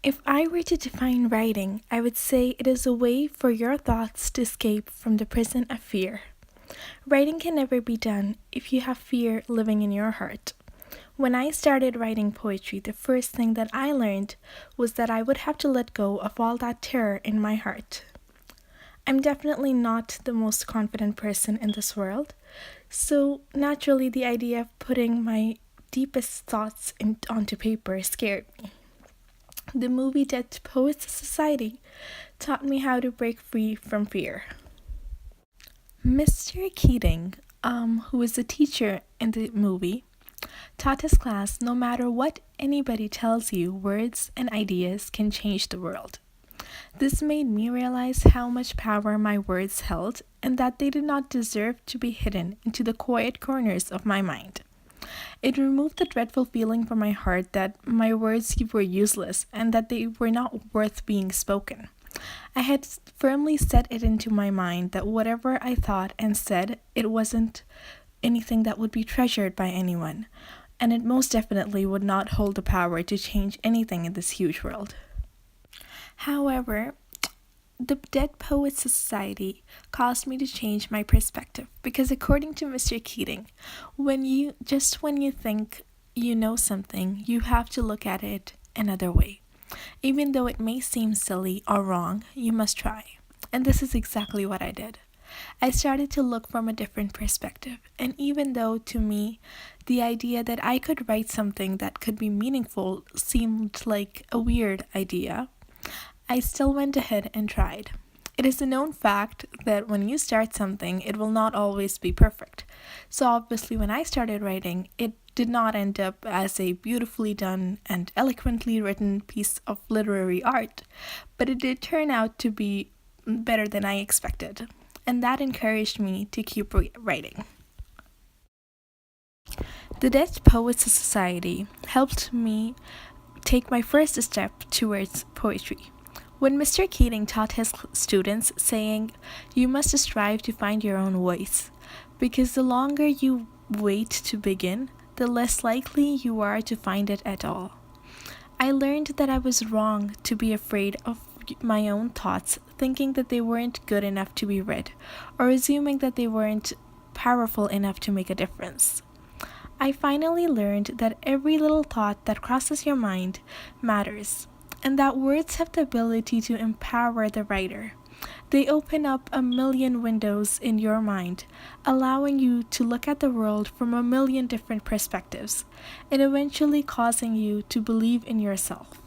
If I were to define writing, I would say it is a way for your thoughts to escape from the prison of fear. Writing can never be done if you have fear living in your heart. When I started writing poetry, the first thing that I learned was that I would have to let go of all that terror in my heart. I'm definitely not the most confident person in this world, so naturally, the idea of putting my deepest thoughts onto paper scared me. The movie Dead Poets Society taught me how to break free from fear. Mr. Keating, who was the teacher in the movie, taught his class no matter what anybody tells you, words and ideas can change the world. This made me realize how much power my words held and that they did not deserve to be hidden into the quiet corners of my mind. It removed the dreadful feeling from my heart that my words were useless and that they were not worth being spoken. I had firmly set it into my mind that whatever I thought and said, it wasn't anything that would be treasured by anyone, and it most definitely would not hold the power to change anything in this huge world. However, the Dead Poets Society caused me to change my perspective because according to Mr. Keating, when you think you know something, you have to look at it another way. Even though it may seem silly or wrong, you must try. And this is exactly what I did. I started to look from a different perspective, and even though to me the idea that I could write something that could be meaningful seemed like a weird idea, I still went ahead and tried. It is a known fact that when you start something, it will not always be perfect. So obviously, when I started writing, it did not end up as a beautifully done and eloquently written piece of literary art, but it did turn out to be better than I expected, and that encouraged me to keep writing. The Dead Poets Society helped me take my first step towards poetry. When Mr. Keating taught his students, saying, "You must strive to find your own voice, because the longer you wait to begin, the less likely you are to find it at all." I learned that I was wrong to be afraid of my own thoughts, thinking that they weren't good enough to be read, or assuming that they weren't powerful enough to make a difference. I finally learned that every little thought that crosses your mind matters, and that words have the ability to empower the writer. They open up a million windows in your mind, allowing you to look at the world from a million different perspectives, and eventually causing you to believe in yourself.